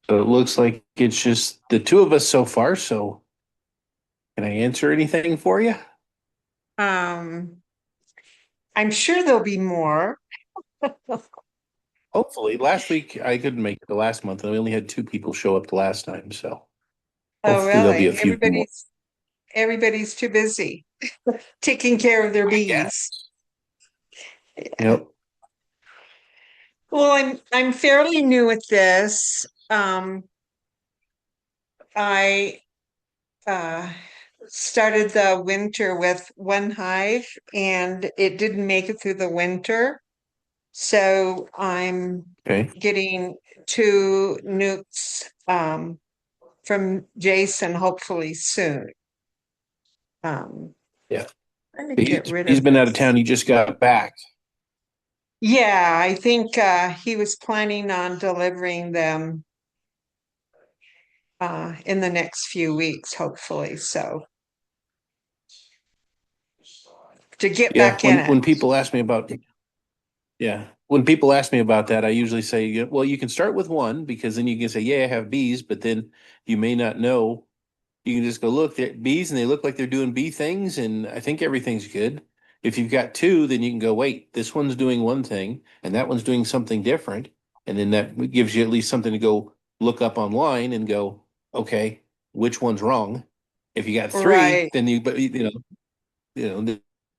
So it looks like it's just the two of us so far. So can I answer anything for you? Um, I'm sure there'll be more. Hopefully. Last week I couldn't make it the last month, and we only had two people show up the last time. So Oh, hopefully there'll be a really? few more. Everybody's too busy taking care of their I guess. bees. Yeah. Yep. Well, I'm fairly new at this. I uh started the winter with one hive and it didn't make it through the winter. So I'm Okay. getting two nukes from Jason hopefully soon. Um, Yeah. Let me get He's, rid he's of been out of this. town. He just got back. Yeah, I think he was planning on delivering them in the next few weeks, hopefully. So to get Yeah. back in When it. when people ask me about Yeah. When people ask me about that, I usually say, yeah, well, you can start with one because then you can say, yeah, I have bees, but then you may not know. You can just go, look, they're bees and they look like they're doing bee things, and I think everything's good. If you've got two, then you can go, wait, this one's doing one thing and that one's doing something different. And then that gives you at least something to go look up online and go, okay, which one's wrong? If you got three, Right. then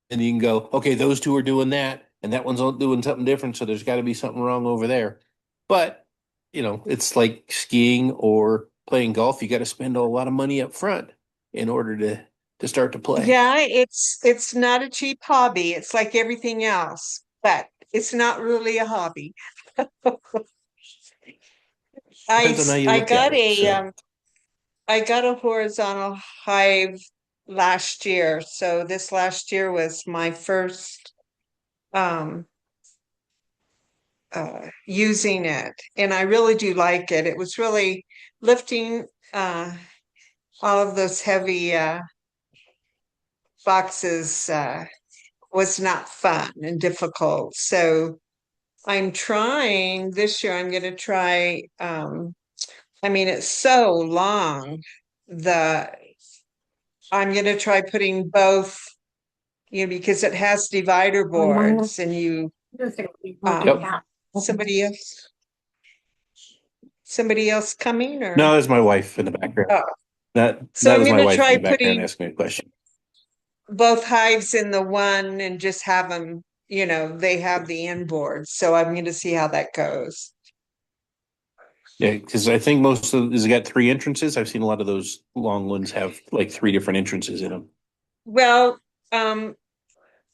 then you can go, okay, those two are doing that, and that one's doing something different. So there's got to be something wrong over there. But it's like skiing or playing golf. You got to spend a lot of money up front in order to start to play. Yeah, it's not a cheap hobby. It's like everything else, but it's not really a hobby. Depends on how you I look at got it. So I got a horizontal hive last year. So this last year was my first um using it, and I really do like it. It was really lifting all of those heavy boxes was not fun and difficult. So I'm trying this year, I'm going to try. I mean, it's so long. The I'm going to try putting both, because it has divider boards and yep. somebody else, somebody else coming or, No, that's my wife in the background. oh, That so that I'm was going my to wife in try the background putting asking me a question. both hives in the one and just have them, they have the inboard. So I'm going to see how that goes. Yeah, because I think most of has it got three entrances. I've seen a lot of those long ones have like three different entrances in them. Well, um,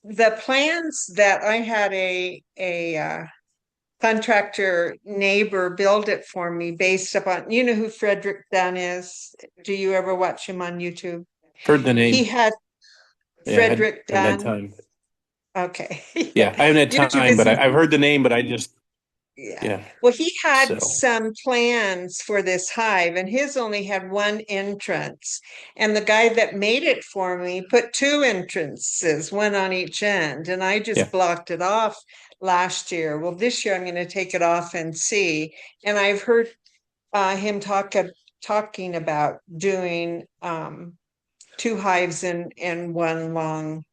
the plans that I had a contractor neighbor build it for me based upon, you know who Frederick Dunn is? Do you ever watch him on YouTube? Heard the He name. had Yeah, Frederick haven't had Dunn. time. Okay. Yeah, Yeah. I haven't You're had too time, but busy. I've heard the name, but I just Yeah. yeah. Well, he had So some plans for this hive, and his only had one entrance. And the guy that made it for me put two entrances, one on each end. And I yeah, just blocked it off last year. Well, this year I'm going to take it off and see. And I've heard him talking about doing two hives in one long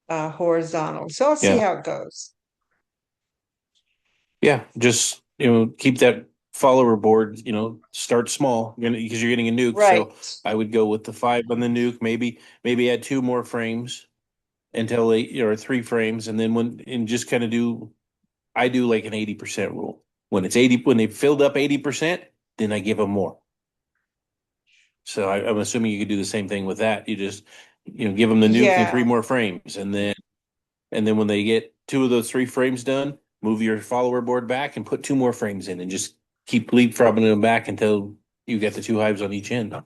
horizontal. So I'll see yeah, how it goes. yeah. Just keep that follower board. Start small. Because you're getting a nuke. Right. So I would go with the five on the nuke. Maybe add two more frames until or three frames, and then and just kind of do. I do like an 80% rule. When they've filled up 80%, then I give them more. So I'm assuming you could do the same thing with that. You just give them the nuke and three Yeah. more frames, and then when they get two of those three frames done, move your follower board back and put two more frames in, and just keep leapfrogging them back until you get the two hives on each end. Then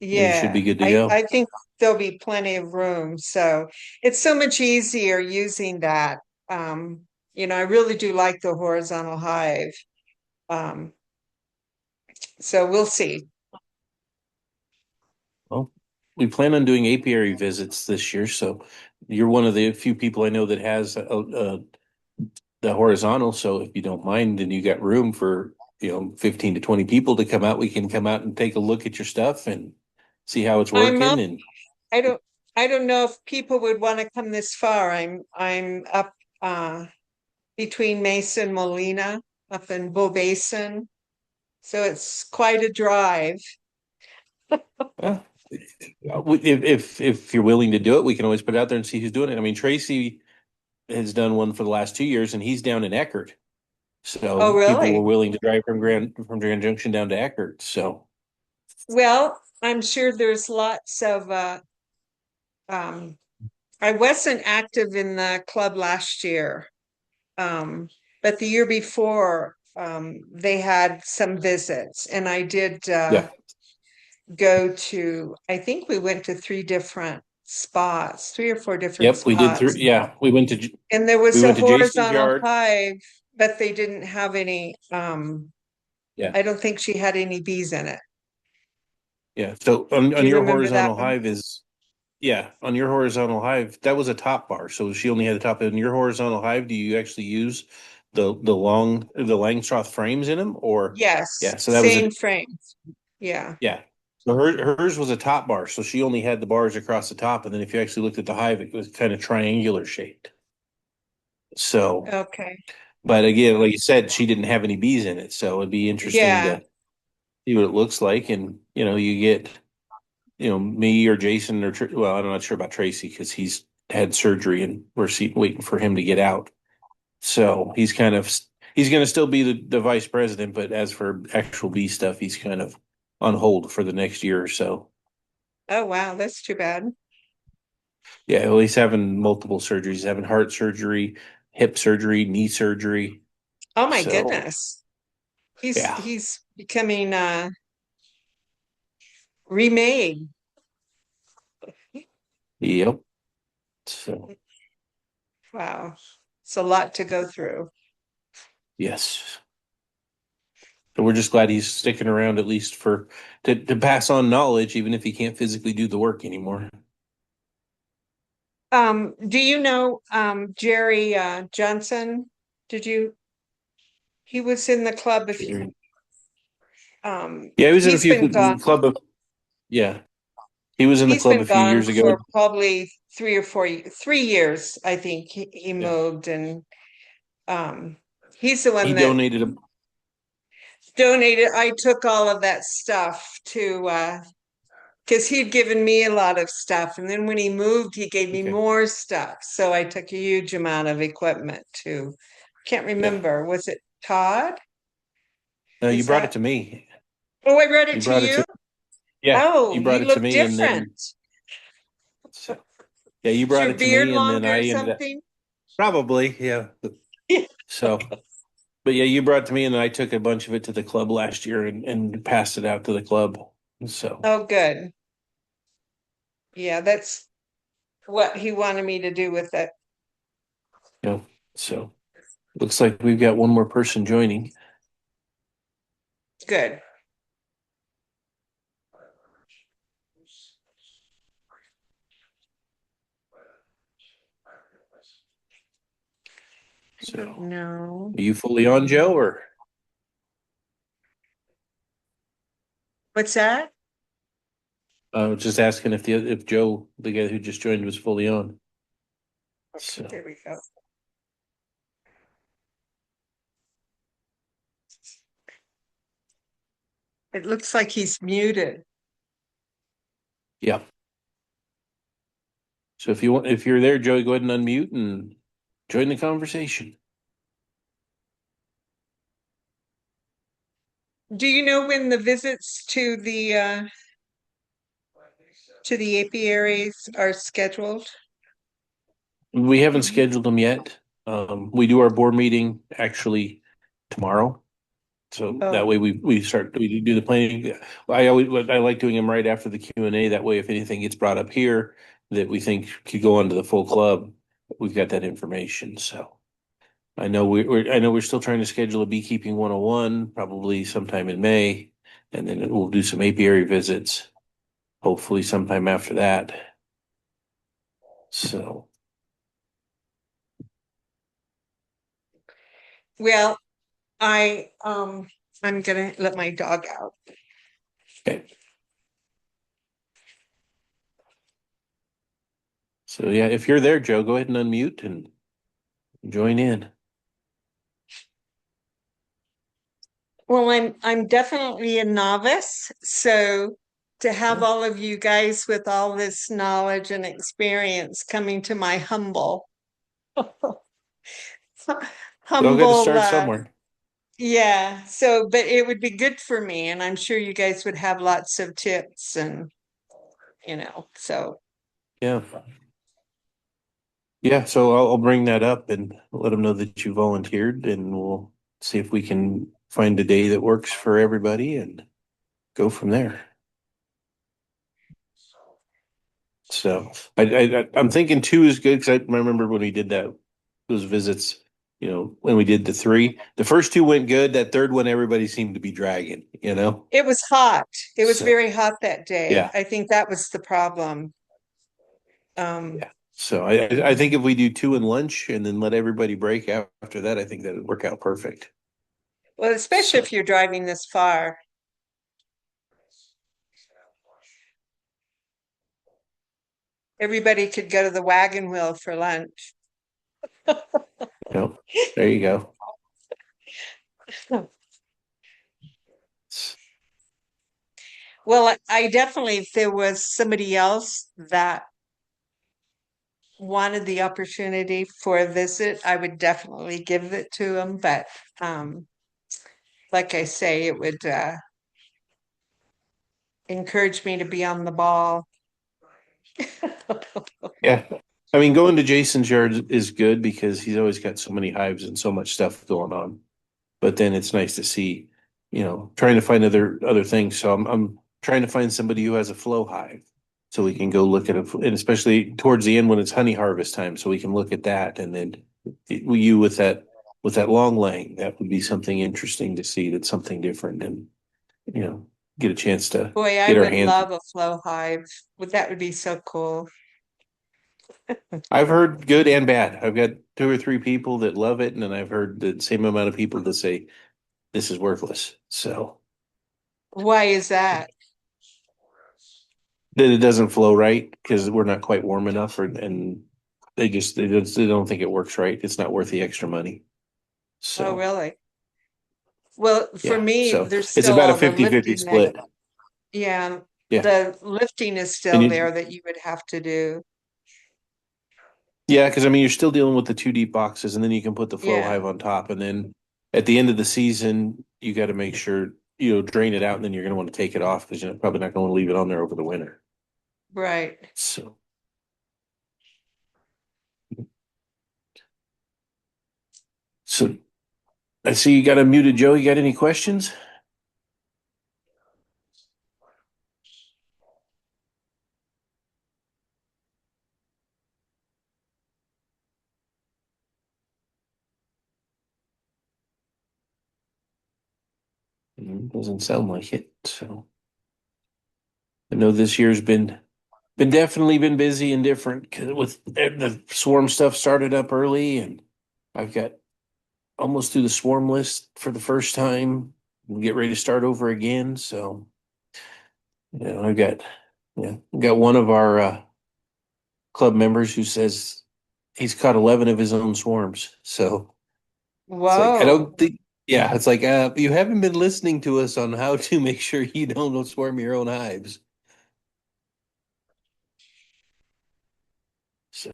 you should be Yeah, good to I go. think there'll be plenty of room. So it's so much easier using that. I really do like the horizontal hive. Um, so we'll see. Well, we plan on doing apiary visits this year, so you're one of the few people I know that has the horizontal. So if you don't mind, then you got room for 15 to 20 people to come out, we can come out and take a look at your stuff and see how it's I'm working. up. And I don't I don't know if people would want to come this far. I'm up between Mesa and Molina up in Bull Basin. So it's quite a drive. uh, if you're willing to do it, we can always put it out there and see who's doing it. I mean, Tracy has done one for the last 2 years, and he's down in Eckerd. Oh, So people were really? willing to drive from Grand Junction down to Eckerd. So Well, I'm sure there's lots of um I wasn't active in the club last year. Um, but the year before, they had some visits and I did yeah, go to, I think we went to three different spots, three or four different yep, we did through. spots. Yeah, And there we was a went to Jason's horizontal yard. hive, but they didn't have any, Yeah, I don't think she had any bees in it. yeah. So on Do you your remember that horizontal one? hive is yeah, on your horizontal hive, that was a top bar. So she only had the top. In your horizontal hive, do you actually use the Langstroth frames in them, or Yes, yeah? So that was a same frame. Yeah. yeah. So hers was a top bar, so she only had the bars across the top, and then if you actually looked at the hive, it was kind of triangular shaped. So, Okay. but again, like you said, she didn't have any bees in it, so it'd be interesting Yeah. to see what it looks like, and you get me or Jason or well, I'm not sure about Tracy because he's had surgery and we're waiting for him to get out. So he's going to still be the vice president, but as for actual bee stuff, he's kind of on hold for the next year or so. Oh, wow. That's too bad. Yeah, well, he's having multiple surgeries. He's having heart surgery, hip surgery, knee surgery. Oh my So goodness. He's yeah, he's becoming remade. yep. So Wow. It's a lot to go through. yes. So we're just glad he's sticking around at least to pass on knowledge, even if he can't physically do the work anymore. Do you know Jerry Johnson? Did you he was in the club if Sure. Yeah, he was in a he's few been gone yeah, he was in the he's club been a few gone years ago. for probably 3 years, I think he Yeah, moved and um he's the he one that donated a donated. I took all of that stuff to because he'd given me a lot of stuff. And then when he moved, he gave me okay. more stuff. So I took a huge amount of equipment too. Can't Yeah, remember. Was it Todd? you Is brought it that? to me. Oh, I read it You to brought it you. to yeah, Oh, you brought you it to look me, and different. then so yeah, you Is brought your it to beard me, and then longer or I ended up something? probably yeah. So, but yeah, you brought it to me, and then I took a bunch of it to the club last year and passed it out to the club. So Oh, good. Yeah, that's what he wanted me to do with it. so looks like we've got one more person joining. Good. I don't So know. are you fully on, Joe, or What's that? just asking if Joe, the guy who just joined, was fully on? Okay, So there we go. It looks like he's muted. yeah. So if you're there, Joey, go ahead and unmute and join the conversation. Do you know when the visits to the apiaries are scheduled? We haven't scheduled them yet. We do our board meeting actually tomorrow. So that Oh, way we do the planning. I like doing them right after the Q&A. That way, if anything gets brought up here that we think could go onto the full club, we've got that information. So I know we're still trying to schedule a beekeeping 101, probably sometime in May, and then we'll do some apiary visits, hopefully sometime after that. So well, I I'm gonna let my dog out. Okay. So yeah, if you're there, Joe, go ahead and unmute and join in. Well, I'm definitely a novice, so to have all of you guys with all this knowledge and experience coming to my humble We all got to humble start somewhere. yeah, so but it would be good for me, and I'm sure you guys would have lots of tips and so Yeah. Yeah, so I'll bring that up and let them know that you volunteered, and we'll see if we can find a day that works for everybody and go from there. So I'm thinking two is good because I remember when we did those visits, when we did the three, the first two went good. That third one, everybody seemed to be dragging. it was hot. It was So very hot that day. yeah, I think that was the problem. Um, yeah. So I think if we do two and lunch and then let everybody break out after that, I think that would work out perfect. well, especially So if you're driving this far. Everybody could go to the wagon wheel for lunch. there you go. Well, I definitely, if there was somebody else that wanted the opportunity for a visit, I would definitely give it to them. But like I say, it would encourage me to be on the ball. Yeah. I mean, going to Jason's yard is good because he's always got so many hives and so much stuff going on. But then it's nice to see, trying to find other things. So I'm trying to find somebody who has a flow hive so we can go look at it, and especially towards the end when it's honey harvest time, so we can look at that. And then you with that long laying, that would be something interesting to see. That's something different, and you know, get a chance to Boy, I get our would hands. love a flow hive. That would be so cool. I've heard good and bad. I've got two or three people that love it, and then I've heard the same amount of people that say this is worthless. So Why is that? that it doesn't flow right because we're not quite warm enough, and they don't think it works right. It's not worth the extra money. Oh, So really? Well, for yeah, me, so there's it's still about a all the 50-50 lifting that, split. yeah, Yeah, the lifting is and still there that you would have to do. yeah, because I mean you're still dealing with the two deep boxes, and then you can put the flow Yeah, hive on top, and then at the end of the season you got to make sure drain it out, and then you're going to want to take it off because you're probably not going to leave it on there over the winter. right. So so I see you got a muted, Joe. You got any questions? Doesn't sound like it. So I know this year's been definitely been busy and different 'cause with the swarm stuff started up early, and I've got almost through the swarm list for the first time. We'll get ready to start over again. So I've got I've got one of our club members who says he's caught 11 of his own swarms. So it's like I Whoa. don't think. Yeah, it's like you haven't been listening to us on how to make sure you don't swarm your own hives. So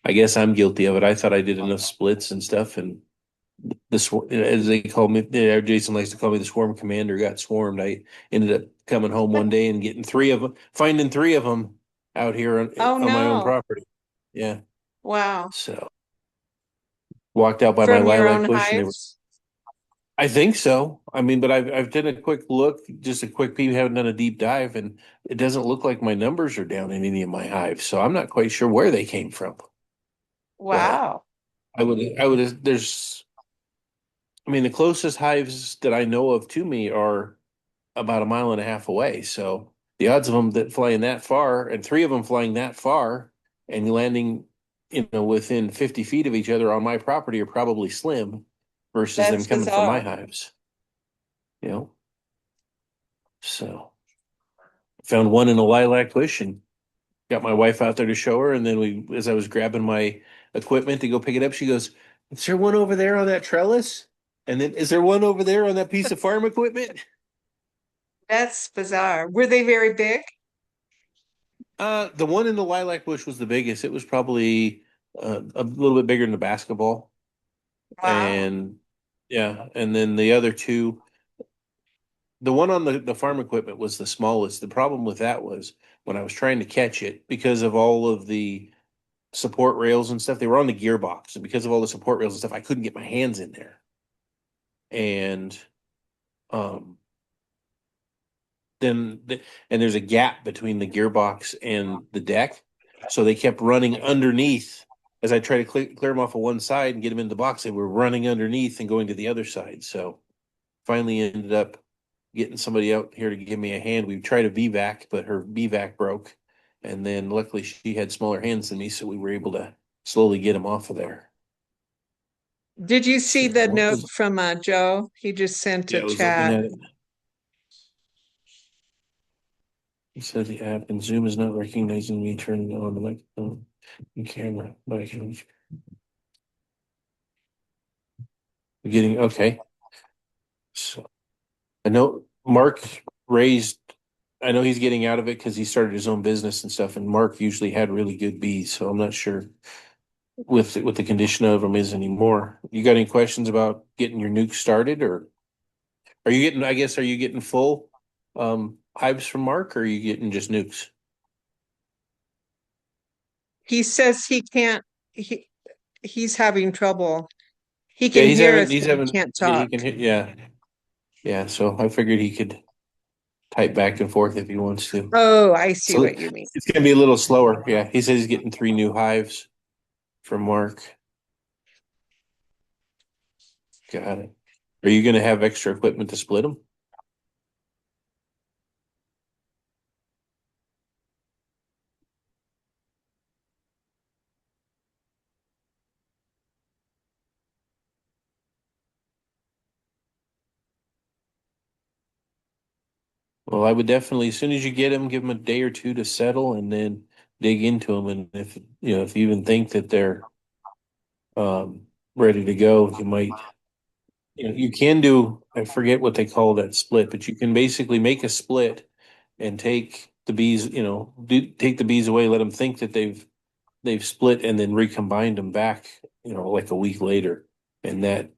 I guess I'm guilty of it. I thought I did enough splits and stuff, and as they call me, Jason likes to call me the swarm commander, got swarmed. I ended up coming home one day and getting three of them, finding three of them out here Oh, on my own no. property. Yeah. Wow. So walked out by my From your lilac own bush and they were, hives? I think so. I mean, but I've done a quick look, just a quick peek, haven't done a deep dive, and it doesn't look like my numbers are down in any of my hives. So I'm not quite sure where they came from. But Wow. I mean, the closest hives that I know of to me are about a mile and a half away. So the odds of them that flying that far, and three of them flying that far and landing, within 50 feet of each other on my property are probably slim versus them That's coming from my bizarre. hives. you know. So found one in a lilac bush and got my wife out there to show her. And then as I was grabbing my equipment to go pick it up, she goes, "Is there one over there on that trellis? And then is there one over there on that piece of farm equipment?" That's bizarre. Were they very big? The one in the lilac bush was the biggest. It was probably a little bit bigger than the basketball. Wow. And yeah, and then the other two, the one on the farm equipment was the smallest. The problem with that was when I was trying to catch it because of all of the support rails and stuff, they were on the gearbox. And because of all the support rails and stuff, I couldn't get my hands in there. And um and there's a gap between the gearbox and the deck. So they kept running underneath as I tried to clear them off of one side and get them in the box. They were running underneath and going to the other side. So finally ended up getting somebody out here to give me a hand. We tried a VVAC, but her VVAC broke. And then luckily she had smaller hands than me, so we were able to slowly get them off of there. Did you see the So note from Joe? He just sent yeah, a I was looking chat. at it. He said the app and Zoom is not recognizing me turning on the microphone and camera, but I can getting okay. So I know Mark raised. I know he's getting out of it because he started his own business and stuff. And Mark usually had really good bees, so I'm not sure with the condition of them is anymore. You got any questions about getting your nuke started, or are you getting? I guess are you getting full hives from Mark, or are you getting just nukes? He says he can't, he's having trouble. He Yeah, can hear us, but he can't yeah, he talk. can hit. Yeah, yeah. So I figured he could type back and forth if he wants to. Oh, I see So what you mean. it's gonna be a little slower. Yeah, he says he's getting 3 new hives from Mark. Got it. Are you gonna have extra equipment to split them? Well, I would definitely, as soon as you get them, give them a day or two to settle, and then dig into them. And if you even think that they're ready to go, you might. You can do. I forget what they call that split, but you can basically make a split and take the bees. Take the bees away, let them think that they've split, and then recombined them back. Like a week later, and that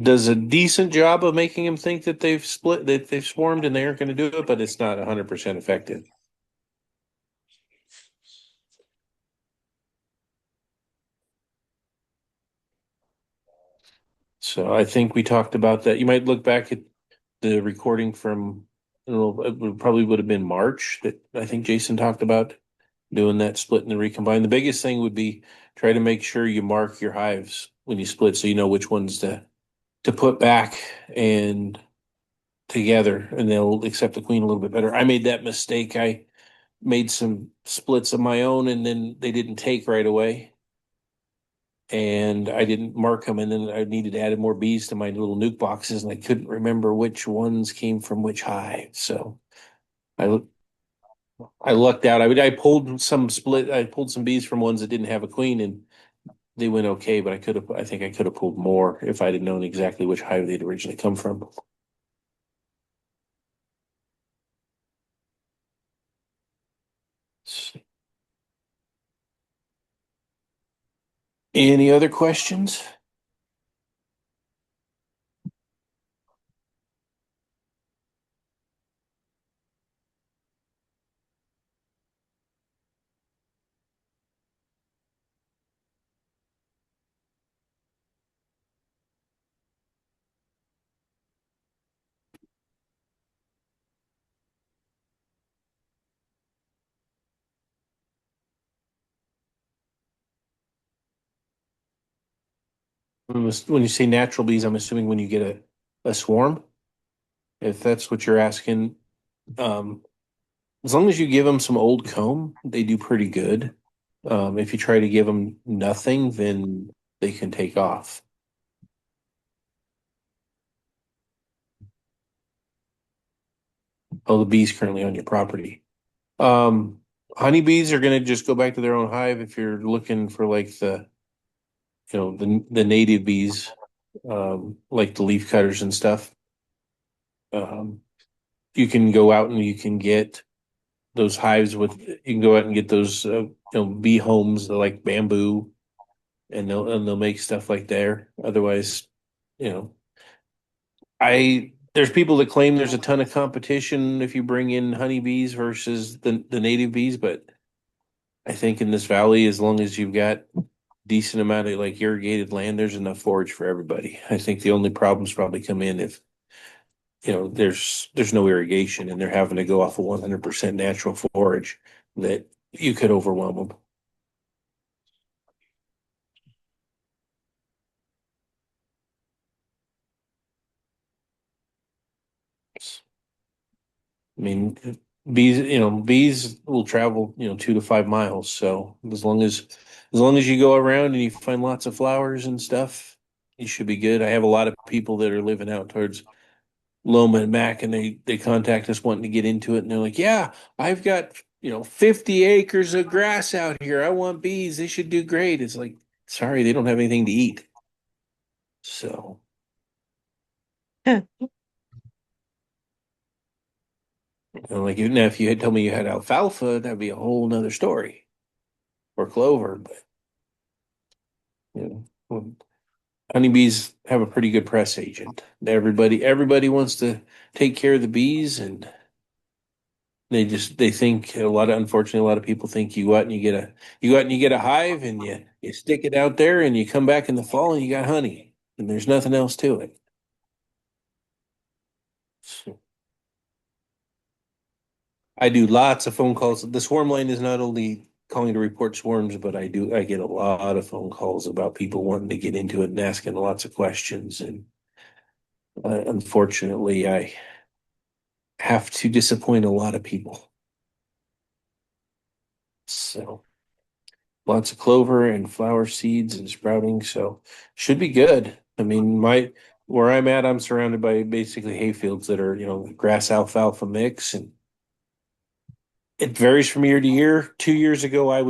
does a decent job of making them think that they've split, that they've swarmed, and they aren't going to do it, but it's not 100% effective. So I think we talked about that. You might look back at the recording from, I don't know, probably would have been March that I think Jason talked about doing that split and the recombine. The biggest thing would be try to make sure you mark your hives when you split so you know which ones to put back and together, and they'll accept the queen a little bit better. I made that mistake. I made some splits of my own and then they didn't take right away. And I didn't mark them, and then I needed to add more bees to my little nuke boxes, and I couldn't remember which ones came from which hive. So I I lucked out. I pulled some split. I pulled some bees from ones that didn't have a queen, and they went okay. But I think I could have pulled more if I'd have known exactly which hive they'd originally come from. Any other questions? When you say natural bees, I'm assuming when you get a swarm, if that's what you're asking. Um, as long as you give them some old comb, they do pretty good. If you try to give them nothing, then they can take off. Oh, the bees currently on your property. Um, Honeybees are going to just go back to their own hive if you're looking for like the native bees, like the leaf cutters and stuff. Um, you can go out and you can get those hives with. You can go out and get those bee homes like bamboo, and they'll make stuff like there. Otherwise, you know, I there's people that claim there's a ton of competition if you bring in honeybees versus the native bees, but I think in this valley, as long as you've got decent amount of like irrigated land, there's enough forage for everybody. I think the only problems probably come in if there's no irrigation and they're having to go off of 100% natural forage that you could overwhelm them. I mean, bees will travel 2 to 5 miles. So as long as you go around and you find lots of flowers and stuff, you should be good. I have a lot of people that are living out towards Loma and Mac, and they contact us wanting to get into it, and they're like, "Yeah, I've got 50 acres of grass out here. I want bees. They should do great." It's like, sorry, they don't have anything to eat. So, like now, if you had told me you had alfalfa, that'd be a whole nother story, or clover. But well, honeybees have a pretty good press agent. Everybody wants to take care of the bees, and they think unfortunately a lot of people think you go out and you get a hive and you stick it out there and you come back in the fall and you got honey and there's nothing else to it. So I do lots of phone calls. The swarm line is not only calling to report swarms, but I get a lot of phone calls about people wanting to get into it and asking lots of questions. And unfortunately, I have to disappoint a lot of people. So lots of clover and flower seeds and sprouting, so should be good. I mean, my where I'm at, I'm surrounded by basically hayfields that are, grass alfalfa mix, and it varies from year to year. 2 years ago, I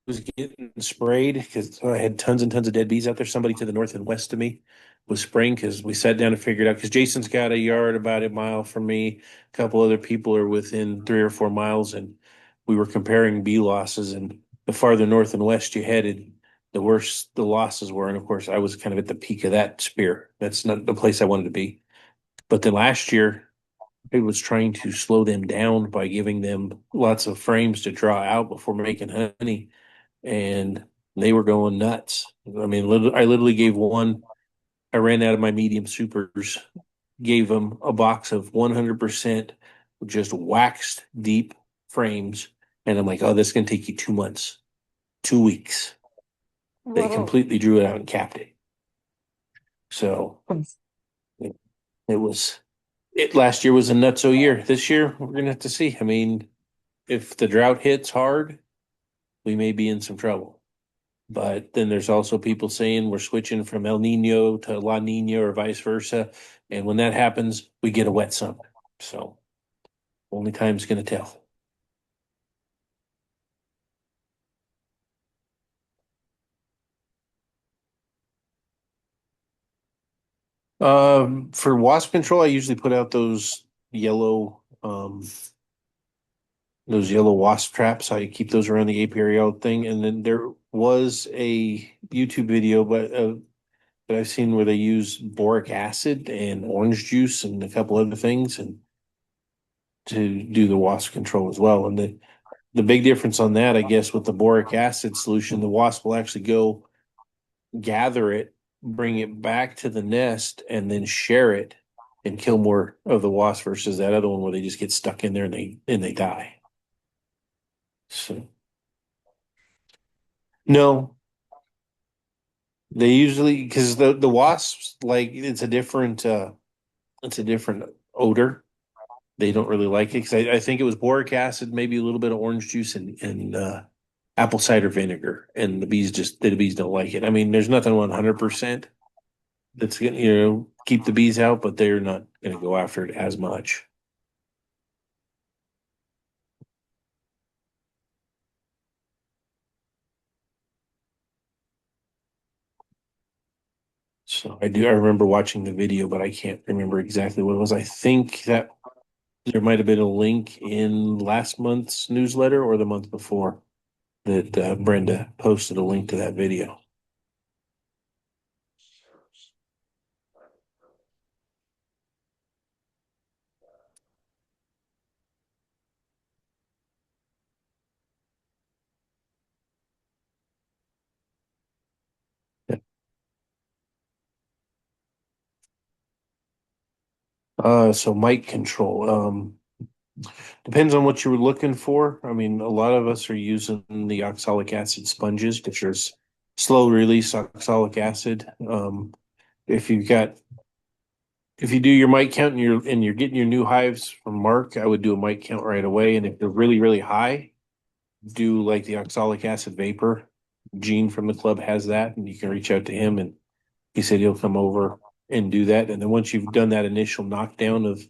was getting sprayed because I had tons and tons of dead bees out there. Somebody to the north and west of me was spraying because we sat down and figured out because Jason's got a yard about a mile from me. A couple other people are within 3 or 4 miles, and we were comparing bee losses. And the farther north and west you headed, the worse the losses were. And of course, I was kind of at the peak of that spear. That's not the place I wanted to be. But then last year, I was trying to slow them down by giving them lots of frames to draw out before making honey, and they were going nuts. I mean, I literally gave one. I ran out of my medium supers, gave them a box of 100% just waxed deep frames, and I'm like, "Oh, this is gonna take you 2 months, 2 weeks." They Whoa. completely drew it out and capped it. So it, it was it. Last year was a nutso year. This year we're gonna have to see. I mean, if the drought hits hard, we may be in some trouble. But then there's also people saying we're switching from El Nino to La Nina or vice versa. And when that happens, we get a wet summer. So only time's going to tell. For wasp control, I usually put out yellow, um, those yellow wasp traps. I keep those around the apiary thing. And then there was a YouTube video, that I've seen where they use boric acid and orange juice and a couple other things and to do the wasp control as well. And the big difference on that, I guess, with the boric acid solution, the wasp will actually go gather it, bring it back to the nest, and then share it and kill more of the wasp versus that other one where they just get stuck in there and they die. So no, they usually because the wasps like it's a different odor. They don't really like it because I think it was boric acid, maybe a little bit of orange juice and apple cider vinegar, and the bees don't like it. I mean, there's nothing 100% that's gonna keep the bees out, but they're not gonna go after it as much. So I remember watching the video, but I can't remember exactly what it was. I think that there might have been a link in last month's newsletter or the month before that Brenda posted a link to that video. So mic control. Depends on what you were looking for. I mean, a lot of us are using the oxalic acid sponges, which is slow release oxalic acid. If you've got if you do your mic count and you're getting your new hives from Mark, I would do a mic count right away. And if they're really, really high, do like the oxalic acid vapor. Gene from the club has that, and you can reach out to him and he said he'll come over and do that. And then once you've done that initial knockdown of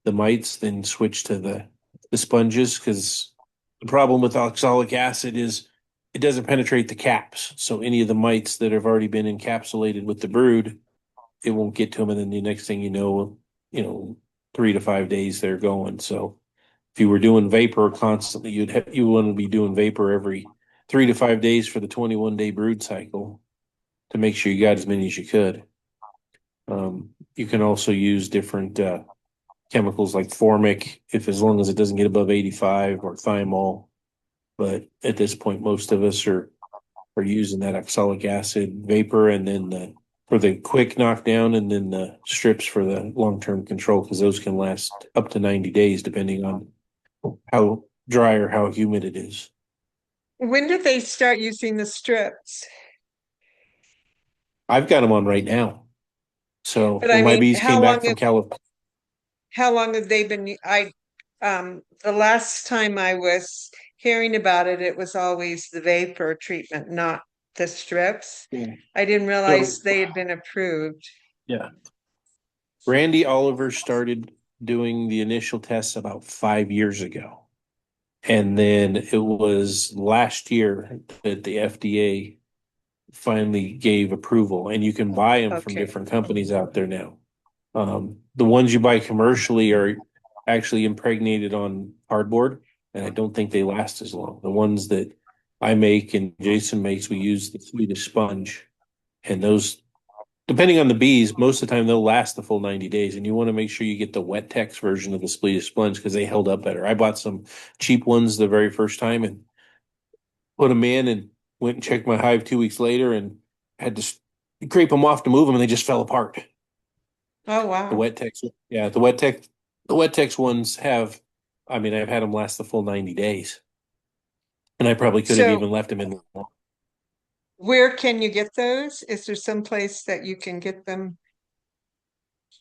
the mites, then switch to the sponges because the problem with oxalic acid is it doesn't penetrate the caps. So any of the mites that have already been encapsulated with the brood, it won't get to them. And then the next thing you know, 3 to 5 days they're going. So if you were doing vapor constantly, you want to be doing vapor every 3 to 5 days for the 21-day brood cycle to make sure you got as many as you could. You can also use different chemicals like formic, if as long as it doesn't get above 85, or thymol. But at this point, most of us are using that oxalic acid vapor, and then for the quick knockdown, and then the strips for the long-term control, because those can last up to 90 days depending on how dry or how humid it is. When did they start using the strips? I've got them on right now. So But I when my mean, bees came back from California, how long have they been? The last time I was hearing about it, it was always the vapor treatment, not the strips. yeah. I didn't So realize they had been approved. yeah, Randy Oliver started doing the initial tests about 5 years ago. And then it was last year that the FDA finally gave approval, and you can buy them from Okay. different companies out there now. The ones you buy commercially are actually impregnated on cardboard, and I don't think they last as long. The ones that I make and Jason makes, we use the Swedish sponge, and those, depending on the bees, most of the time they'll last the full 90 days. And you want to make sure you get the wet tex version of the Swedish sponge because they held up better. I bought some cheap ones the very first time and put them in, and went and checked my hive 2 weeks later and had to scrape them off to move them, and they just fell apart. Oh, The wow. wet tex, yeah, the wet tex ones have. I mean, I've had them last the full 90 days, and I probably could have So even left them in. where can you get those? Is there some place that you can get them?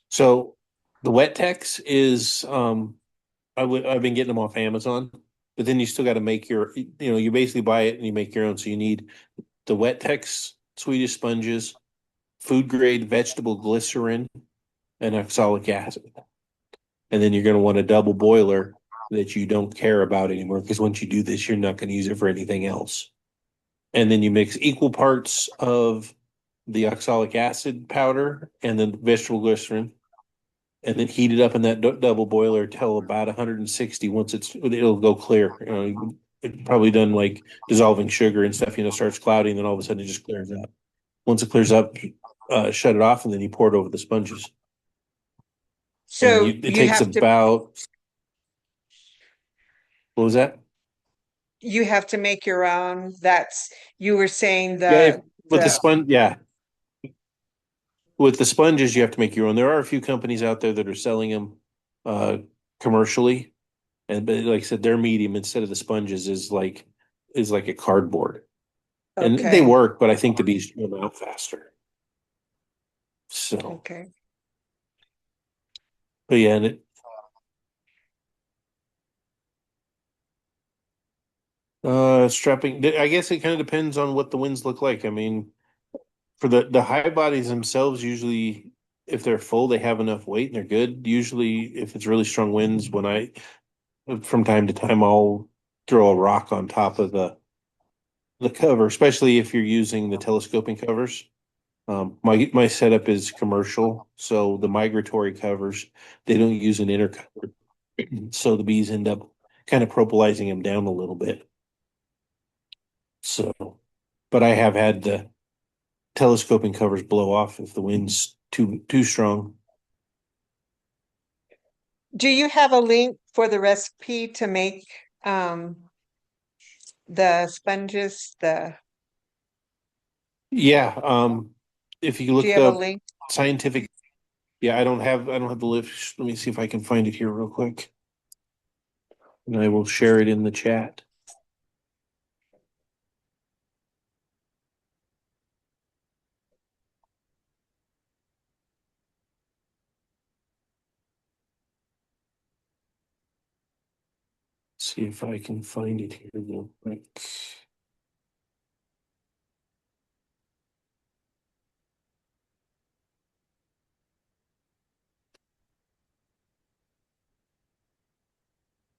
So the wet tex is, I've been getting them off Amazon, but then you still got to make you basically buy it and you make your own. So you need the wet tex Swedish sponges, food grade vegetable glycerin, and oxalic acid. And then you're going to want a double boiler that you don't care about anymore, because once you do this, you're not going to use it for anything else. And then you mix equal parts of the oxalic acid powder and then vegetable glycerin, and then heat it up in that double boiler till about 160. Once it'll go clear. It's probably done like dissolving sugar and stuff. Starts clouding, then all of a sudden it just clears up. Once it clears up, shut it off, and then you pour it over the sponges. And So it takes about, what was that? you have to make your own. That's you were saying Yeah, with the the sponge, yeah. With the sponges, you have to make your own. There are a few companies out there that are selling them commercially, but like I said, their medium instead of the sponges is like a cardboard, and they okay, work, but I think the bees come out faster. So, okay. but yeah, and strapping. I guess it kind of depends on what the winds look like. I mean, for the high bodies themselves, usually if they're full, they have enough weight and they're good. Usually, if it's really strong winds, from time to time, I'll throw a rock on top of the cover, especially if you're using the telescoping covers. My setup is commercial, so the migratory covers, they don't use an inner cover. So the bees end up kind of propalizing them down a little bit. So, but I have had the telescoping covers blow off if the wind's too strong. Do you have a link for the recipe to make the sponges? Yeah, if you Do you look have a up link? scientific, yeah, I don't have the list. Let me see if I can find it here real quick. And I will share it in the chat. See if I can find it here real quick.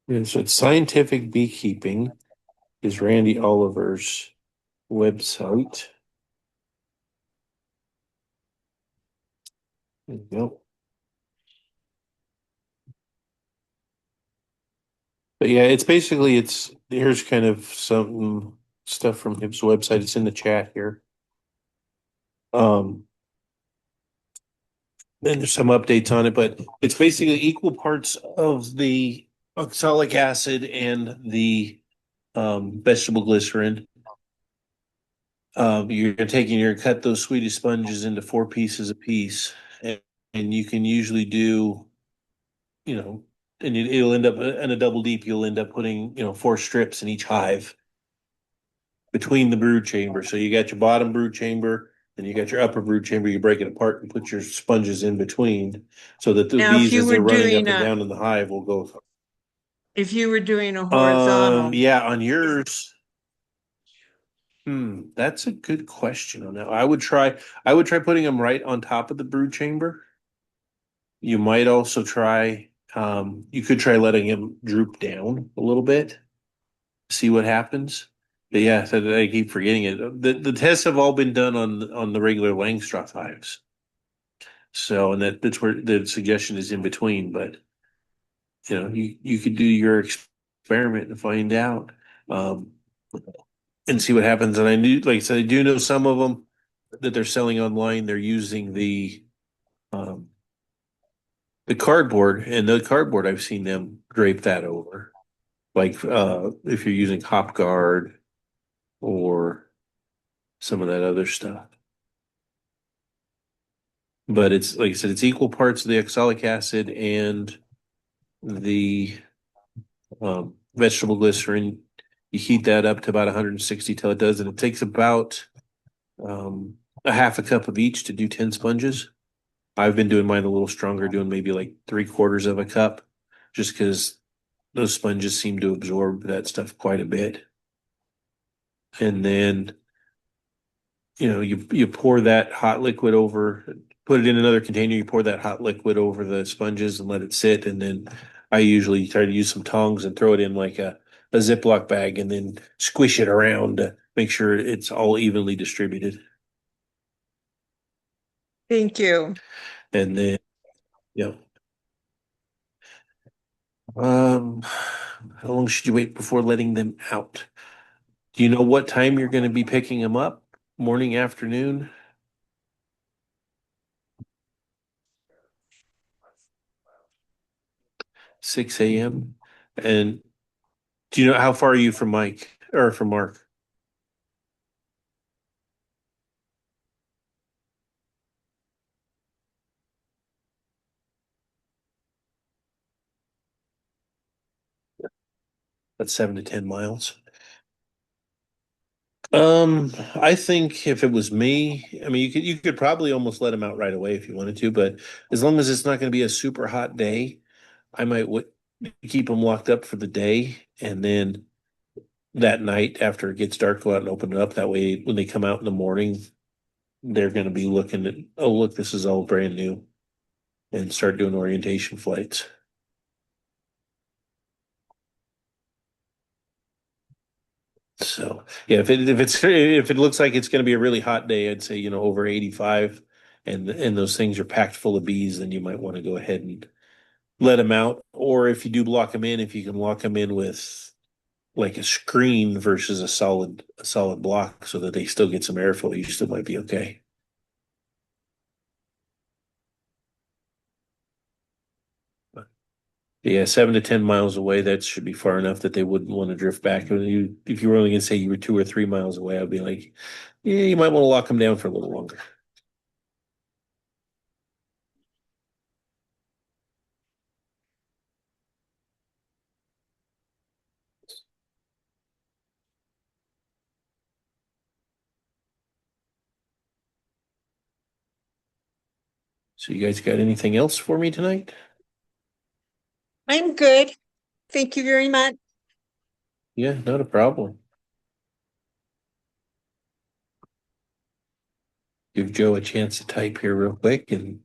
Yeah, so it's Scientific Beekeeping is Randy Oliver's website. There you go. But yeah, it's basically here's kind of some stuff from his website. It's in the chat here. And there's some updates on it, but it's basically equal parts of the oxalic acid and the vegetable glycerin. You're you're gonna cut those Swedish sponges into 4 pieces a piece, and you can usually do, you know, and it'll end up in a double deep. You'll end up putting, 4 strips in each hive between the brood chamber. So you got your bottom brood chamber, and you got your upper brood chamber. You break it apart and put your sponges in between, so that the Now, bees, as they're running up and down in the hive, will go. if you were doing a horizontal, Yeah, on yours. That's a good question on that. I would try putting them right on top of the brood chamber. You might also try, you could try letting him droop down a little bit, see what happens. But yeah, so I keep forgetting it. The tests have all been done on the regular Langstroth hives. So, and that's where the suggestion is in between. But you could do your experiment and find out, um, and see what happens. And I knew, like I said, I do know some of them that they're selling online. They're using um, the cardboard, and the cardboard I've seen them drape that over. Like if you're using Hop Guard or some of that other stuff. But it's like I said, it's equal parts of the oxalic acid and the vegetable glycerin. You heat that up to about 160 till it does, and it takes about a half a cup of each to do 10 sponges. I've been doing mine a little stronger, doing maybe like 3/4 of a cup, just because those sponges seem to absorb that stuff quite a bit. And then, you pour that hot liquid over, put it in another container, you pour that hot liquid over the sponges and let it sit. And then I usually try to use some tongs and throw it in like a Ziploc bag and then squish it around to make sure it's all evenly distributed. thank you. And then, yeah. Um, how long should you wait before letting them out? Do you know what time you're going to be picking them up? Morning, afternoon, 6 a.m. And do you know how far are you from Mike or from Mark? That's 7 to 10 miles. I think if it was me, I mean, you could probably almost let him out right away if you wanted to, but as long as it's not going to be a super hot day, I might keep them locked up for the day, and then that night after it gets dark, go out and open it up. That way, when they come out in the morning, they're going to be looking at, oh, look, this is all brand new, and start doing orientation flights. So yeah, if it looks like it's going to be a really hot day, I'd say over 85, and those things are packed full of bees, then you might want to go ahead and let them out. Or if you do lock them in, if you can lock them in with like a screen versus a solid block, so that they still get some airflow, you still might be okay. But yeah, 7 to 10 miles away, that should be far enough that they wouldn't want to drift back. If you were only going to say you were 2 or 3 miles away, I'd be like, yeah, you might want to lock them down for a little longer. So you guys got anything else for me tonight? I'm good. Thank you very much. Yeah, not a problem. Give Joe a chance to type here real quick and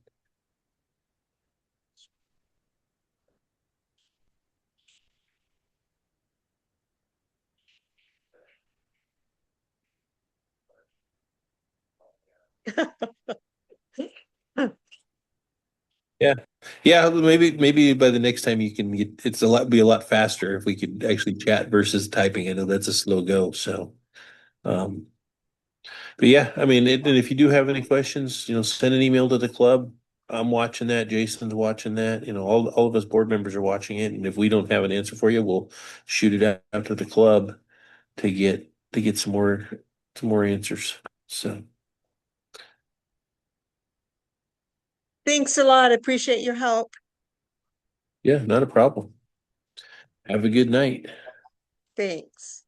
yeah. Yeah, maybe by the next time you can get be a lot faster if we could actually chat versus typing. I know that's a slow go. So um but yeah, I mean and if you do have any questions, send an email to the club. I'm watching that, Jason's watching that, all of us board members are watching it. And if we don't have an answer for you, we'll shoot it out to the club to get some more answers. So Thanks a lot. Appreciate your help. yeah, not a problem. Have a good night. Thanks.